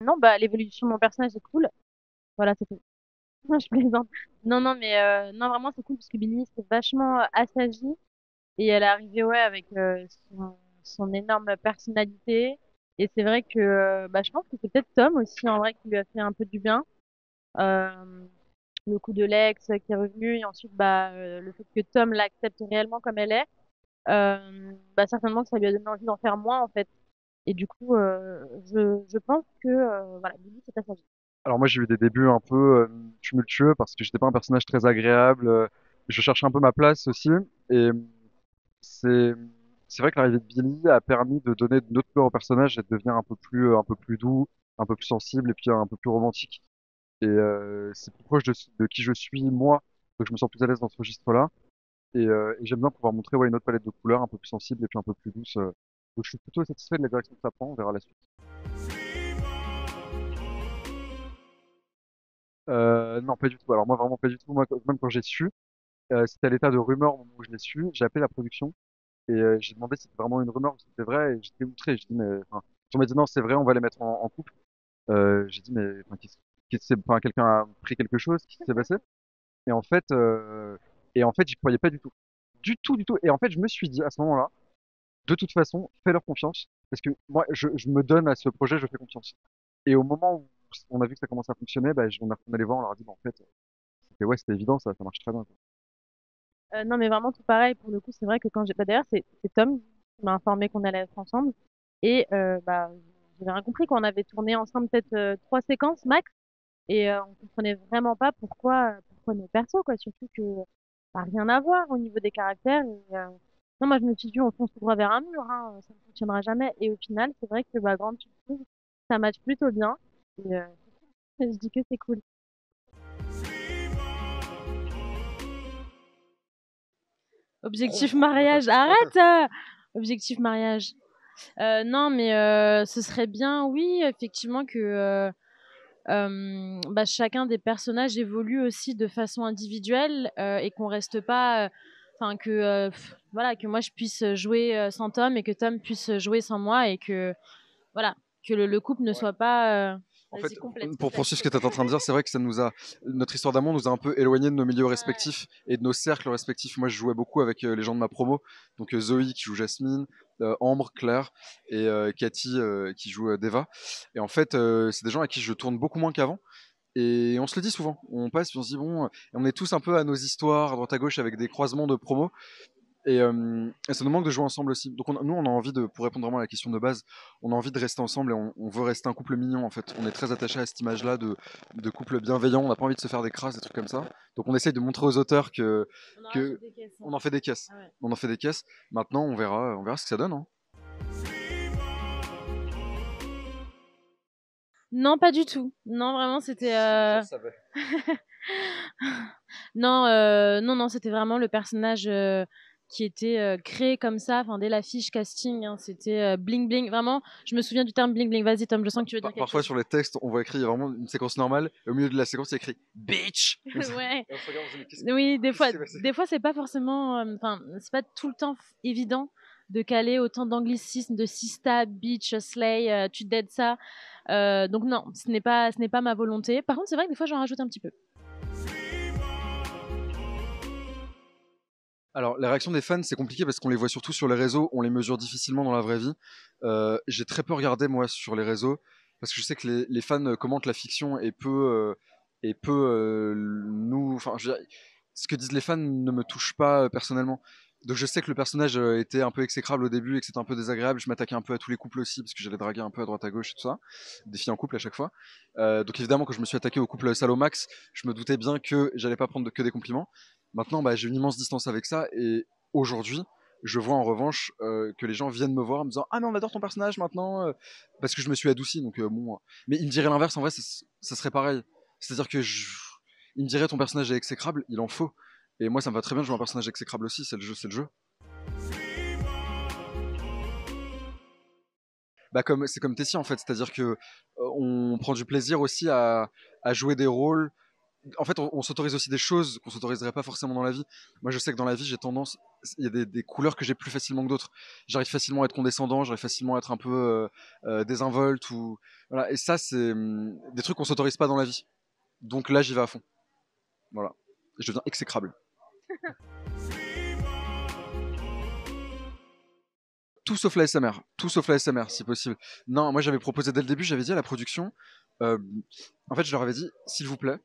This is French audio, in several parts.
non, bah, l'évolution de mon personnage est cool. Voilà, c'est tout. Non, je plaisante. Non, non, mais non, vraiment, c'est cool parce que Billy, c'est vachement assagie et elle est arrivée, ouais, avec son énorme personnalité. Et c'est vrai que bah, je pense que c'est peut-être Tom aussi, en vrai, qui lui a fait un peu du bien. Euh, le coup de l'ex qui est revenu et ensuite, bah, le fait que Tom l'accepte réellement comme elle est, bah, certainement que ça lui a donné envie d'en faire moins, en fait. Et du coup, je pense que, voilà, Billy, c'est passager. Alors moi j'ai eu des débuts un peu tumultueux parce que j'étais pas un personnage très agréable. Je cherchais un peu ma place aussi et c'est c'est vrai que l'arrivée de Billy a permis de donner de notre couleur au personnage et de devenir un peu plus doux, un peu plus sensible et puis un peu plus romantique. Et c'est plus proche de qui je suis moi, donc je me sens plus à l'aise dans ce registre-là. Et j'aime bien pouvoir montrer ouais, une autre palette de couleurs un peu plus sensible et puis un peu plus douce. Donc je suis plutôt satisfait de la direction que ça prend. On verra la suite. Non, pas du tout. Alors moi vraiment pas du tout. Moi même quand j'ai su, c'était à l'état de rumeur au moment où je l'ai su. J'ai appelé la production et j'ai demandé si c'était vraiment une rumeur ou si c'était vrai. Et j'étais outré. J'ai dit mais enfin, on m'a dit non c'est vrai, on va les mettre en couple. J'ai dit mais enfin, enfin, quelqu'un a pris quelque chose, qu'est-ce qui s'est passé? Et en fait euh, et en fait j'y croyais pas du tout. Du tout, du tout. Et en fait je me suis dit à ce moment-là, de toute façon, fais-leur confiance parce que moi je me donne à ce projet, je fais confiance. Et au moment où on a vu que ça commençait à fonctionner, bah, on a retourné les voir, on leur a dit bah, en fait ouais c'était évident ça marche très bien. Quoi. Non, mais vraiment tout pareil. Pour le coup, c'est vrai que quand j'ai. Bah, d'ailleurs, c'est Tom qui m'a informé qu'on allait être ensemble. Et bah, j'avais rien compris qu'on avait tourné ensemble peut-être 3 séquences max. Et on comprenait vraiment pas pourquoi nos persos, quoi. Surtout que ça n'a rien à voir au niveau des caractères. Et, non, moi, je me suis dit, on fonce tout droit vers un mur, hein, ça ne fonctionnera jamais. Et au final, c'est vrai que, bah, grande surprise, ça match plutôt bien. Et je dis que c'est cool. Objectif mariage, arrête! Objectif mariage. Non, mais ce serait bien, oui, effectivement, que bah, chacun des personnages évolue aussi de façon individuelle et qu'on reste pas. Enfin, que, voilà, que moi je puisse jouer sans Tom et que Tom puisse jouer sans moi et que, voilà, que le couple ne Ouais. soit pas. En Vas-y, fait, complète, pour complète. poursuivre ce que tu es en train de dire, c'est vrai que notre histoire d'amour nous a un peu éloignés de nos milieux Ouais. respectifs et de nos cercles respectifs. Moi, je jouais beaucoup avec les gens de ma promo, donc Zoé qui joue Jasmine, Ambre, Claire et Cathy qui joue Deva. Et en fait, c'est des gens à qui je tourne beaucoup moins qu'avant. Et on se le dit souvent, on passe puis on se dit bon, on est tous un peu à nos histoires à droite à gauche avec des croisements de promos. Et ça nous manque de jouer ensemble aussi. Donc nous, on a envie de, pour répondre vraiment à la question de base, on a envie de rester ensemble et on veut rester un couple mignon en fait. On est très attaché à cette image-là de couple bienveillant. On n'a pas envie de se faire des crasses, des trucs comme ça. Donc on essaye de montrer aux auteurs On en que rajoute des caisses, hein. on en fait des caisses. Ah ouais. On en fait des caisses. Maintenant, on verra ce que ça donne. Hein. Non, pas du tout. Non, vraiment, c'était. Je le savais. Non, non, non, c'était vraiment le personnage qui était créé comme ça. Enfin, dès la fiche casting, hein, c'était bling bling. Vraiment, je me souviens du terme bling bling. Vas-y, Tom, je sens que tu veux dire quelque Parfois chose. sur les textes, on voit écrit il y a vraiment une séquence normale et au milieu de la séquence, il y a écrit bitch. Comme ça. Ouais. Et on se regarde, on se dit mais Oui, qu'est-ce qui s'est passé? des fois, c'est pas forcément. Enfin, c'est pas tout le temps évident de caler autant d'anglicismes, de sista, bitch, slay, tu dead ça. Donc non, ce n'est pas ma volonté. Par contre, c'est vrai que des fois, j'en rajoute un petit peu. Alors, la réaction des fans, c'est compliqué parce qu'on les voit surtout sur les réseaux, on les mesure difficilement dans la vraie vie. J'ai très peu regardé, moi, sur les réseaux, parce que je sais que les fans commentent la fiction et peu enfin, ce que disent les fans ne me touche pas personnellement. Donc, je sais que le personnage était un peu exécrable au début et que c'était un peu désagréable. Je m'attaquais un peu à tous les couples aussi, parce que j'allais draguer un peu à droite à gauche et tout ça, des filles en couple à chaque fois. Donc, évidemment, quand je me suis attaqué au couple Salomax, je me doutais bien que j'allais pas prendre que des compliments. Maintenant, bah, j'ai une immense distance avec ça et aujourd'hui, je vois en revanche que les gens viennent me voir en me disant ah mais on adore ton personnage maintenant parce que je me suis adouci donc bon mais il me dirait l'inverse en vrai ça serait pareil c'est-à-dire que il me dirait ton personnage est exécrable il en faut et moi ça me va très bien de jouer un personnage exécrable aussi c'est le jeu bah comme c'est comme Tessie en fait c'est-à-dire que on prend du plaisir aussi à jouer des rôles en fait, on s'autorise aussi des choses qu'on s'autoriserait pas forcément dans la vie. Moi, je sais que dans la vie, j'ai tendance, il y a des couleurs que j'ai plus facilement que d'autres. J'arrive facilement à être condescendant, j'arrive facilement à être un peu désinvolte ou voilà. Et ça, c'est des trucs qu'on s'autorise pas dans la vie. Donc là, j'y vais à fond. Voilà. Et je deviens exécrable. Tout sauf la SMR, si possible. Non, moi j'avais proposé dès le début, j'avais dit à la production, euh, en fait, je leur avais dit, s'il vous plaît,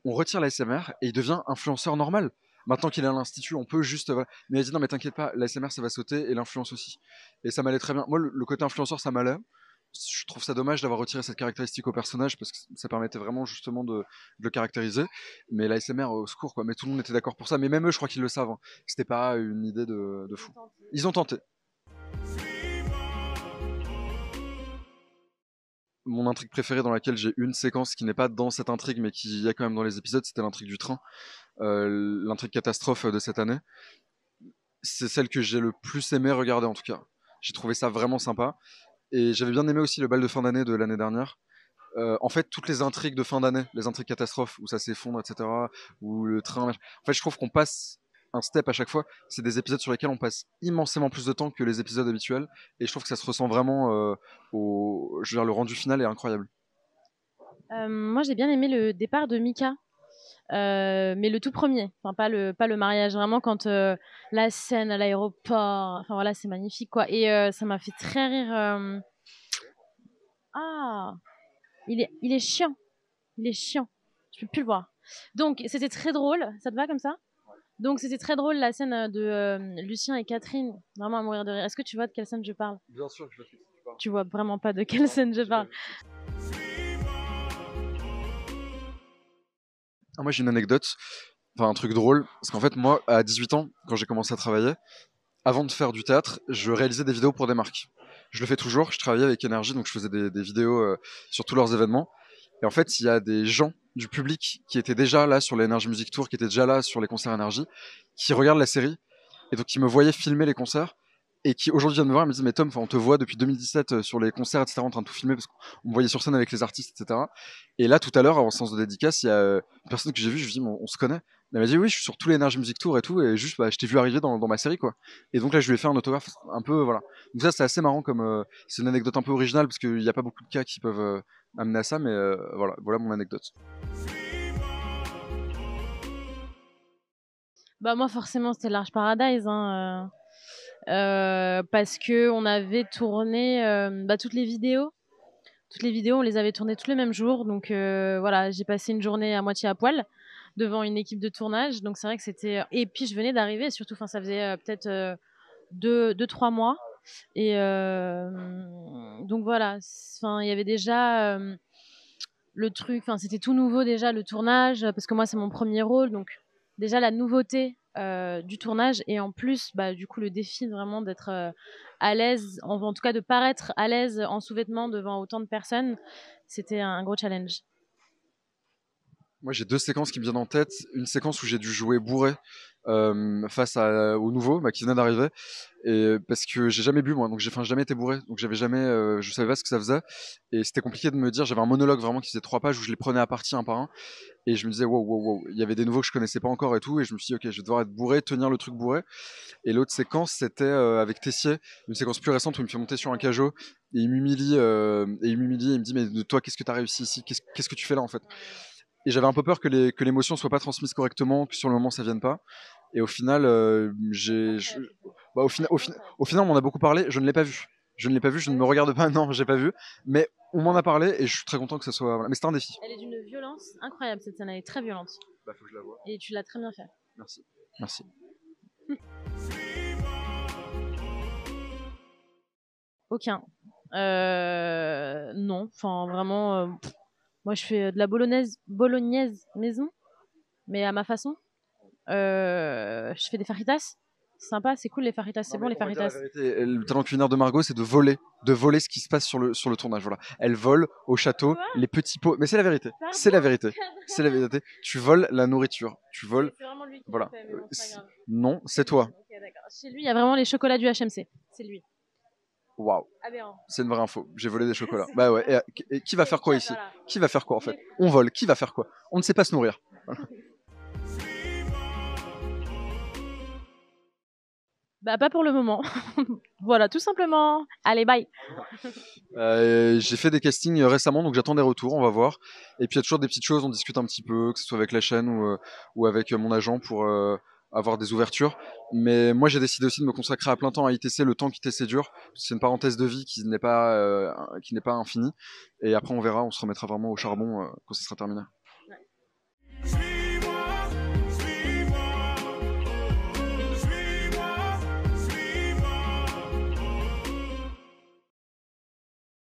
on retire la SMR et il devient influenceur normal. Maintenant qu'il est à l'institut, on peut juste. Voilà. Mais elle a dit non, mais t'inquiète pas, la SMR ça va sauter et l'influence aussi. Et ça m'allait très bien. Moi, le côté influenceur, ça m'allait. Je trouve ça dommage d'avoir retiré cette caractéristique au personnage parce que ça permettait vraiment justement de le caractériser. Mais la SMR, au secours, quoi. Mais tout le monde était d'accord pour ça. Mais même eux, je crois qu'ils le savent, hein, que c'était pas une idée de fou. Ils ont tenté. Mon intrigue préférée dans laquelle j'ai une séquence qui n'est pas dans cette intrigue mais qui y a quand même dans les épisodes, c'était l'intrigue du train. L'intrigue catastrophe de cette année. C'est celle que j'ai le plus aimé regarder en tout cas. J'ai trouvé ça vraiment sympa. Et j'avais bien aimé aussi le bal de fin d'année de l'année dernière. En fait, toutes les intrigues de fin d'année, les intrigues catastrophes, où ça s'effondre, etc., où le train... En fait, je trouve qu'on passe un step à chaque fois. C'est des épisodes sur lesquels on passe immensément plus de temps que les épisodes habituels. Et je trouve que ça se ressent vraiment Je veux dire, le rendu final est incroyable. Moi, j'ai bien aimé le départ de Mika. Mais le tout premier, enfin pas le mariage, vraiment quand la scène à l'aéroport, enfin voilà, c'est magnifique quoi. Et ça m'a fait très rire. Ah, il est chiant, il est chiant. Je peux plus le voir. Donc c'était très drôle, ça te va comme ça? Donc c'était très drôle la scène de Lucien et Catherine, vraiment à mourir de rire. Est-ce que tu vois de quelle scène je parle? Bien sûr que je vois ce que tu parles. Tu vois vraiment pas de quelle scène je parle. Ah, moi j'ai une anecdote, enfin un truc drôle, parce qu'en fait moi à 18 ans, quand j'ai commencé à travailler, avant de faire du théâtre, je réalisais des vidéos pour des marques. Je le fais toujours, je travaillais avec Énergie, donc je faisais des vidéos sur tous leurs événements. Et en fait, il y a des gens du public qui étaient déjà là sur l'Energy Music Tour, qui étaient déjà là sur les concerts Énergie, qui regardent la série, et donc qui me voyaient filmer les concerts, et qui aujourd'hui viennent me voir et me disent mais Tom, on te voit depuis 2017 sur les concerts, etc., en train de tout filmer, parce qu'on me voyait sur scène avec les artistes, etc. Et là, tout à l'heure, en séance de dédicace, il y a une personne que j'ai vue, je lui dis on se connaît. Elle m'a dit oui, je suis sur tous les Energy Music Tour et tout, et juste bah, je t'ai vu arriver dans ma série quoi. Et donc là je lui ai fait un autographe un peu voilà. Donc ça c'est assez marrant comme c'est une anecdote un peu originale parce qu'il n'y a pas beaucoup de cas qui peuvent amener à ça, mais voilà mon anecdote. Bah moi forcément c'était Large Paradise, hein, parce que on avait tourné toutes les vidéos. Toutes les vidéos, on les avait tournées tous les mêmes jours. Donc voilà, j'ai passé une journée à moitié à poil devant une équipe de tournage. Donc c'est vrai que c'était. Et puis je venais d'arriver, surtout, ça faisait peut-être 2-3 mois. Et donc voilà, il y avait déjà le truc, c'était tout nouveau déjà le tournage, parce que moi c'est mon premier rôle. Donc déjà la nouveauté du tournage et en plus du coup le défi vraiment d'être à l'aise, en tout cas de paraître à l'aise en sous-vêtements devant autant de personnes, c'était un gros challenge. Moi, j'ai deux séquences qui me viennent en tête. Une séquence où j'ai dû jouer bourré face au nouveau qui venait d'arriver, et parce que j'ai jamais bu moi, donc j'ai jamais été bourré, donc j'avais jamais, je savais pas ce que ça faisait, et c'était compliqué de me dire. J'avais un monologue vraiment qui faisait 3 pages où je les prenais à partie un par un, et je me disais wow, wow, wow. Il y avait des nouveaux que je connaissais pas encore et tout, et je me suis dit ok, je vais devoir être bourré, tenir le truc bourré. Et l'autre séquence c'était avec Tessier, une séquence plus récente où il me fait monter sur un cajot et il m'humilie, il me dit mais de toi qu'est-ce que t'as réussi ici, qu'est-ce que tu fais là en fait. Et j'avais un peu peur que l'émotion soit pas transmise correctement, que sur le moment ça vienne pas. Et au final, au final, on m'en a beaucoup parlé. Je ne l'ai pas vu. Je ne l'ai pas vu. Je ne me regarde pas. Non, j'ai pas vu. Mais on m'en a parlé et je suis très content que ça soit. Voilà. Mais c'était un défi. Elle est d'une violence incroyable, cette scène, elle est très violente. Bah, faut que je la voie. Et tu l'as très bien fait. Merci. Merci. Aucun. Non, vraiment. Moi, je fais de la bolognaise maison, mais à ma façon. Je fais des fajitas. C'est sympa, c'est cool les fajitas, c'est bon les fajitas. Le talent culinaire de Margot, c'est de voler ce qui se passe sur le tournage. Voilà. Elle vole au château les petits pots. Mais c'est la vérité. Pardon. C'est la vérité. C'est la vérité. Tu voles la nourriture. Tu voles. C'est vraiment lui qui voilà. Fait, mais bon, c'est pas grave. Non, c'est toi. Okay, d'accord. Chez lui, il y a vraiment les chocolats du HMC. C'est lui. Waouh. C'est une vraie info. J'ai volé des chocolats. Bah ouais. Et qui va faire quoi ici? Qui va faire quoi en fait? On vole. Qui va faire quoi? On ne sait pas se nourrir. Voilà. Bah, pas pour le moment. Voilà, tout simplement. Allez, bye. J'ai fait des castings récemment, donc j'attends des retours, on va voir. Et puis il y a toujours des petites choses, on discute un petit peu, que ce soit avec la chaîne ou avec mon agent pour avoir des ouvertures. Mais moi j'ai décidé aussi de me consacrer à plein temps à ITC, le temps qu'ITC dure. C'est une parenthèse de vie qui n'est pas infinie. Et après on verra, on se remettra vraiment au charbon quand ce sera terminé.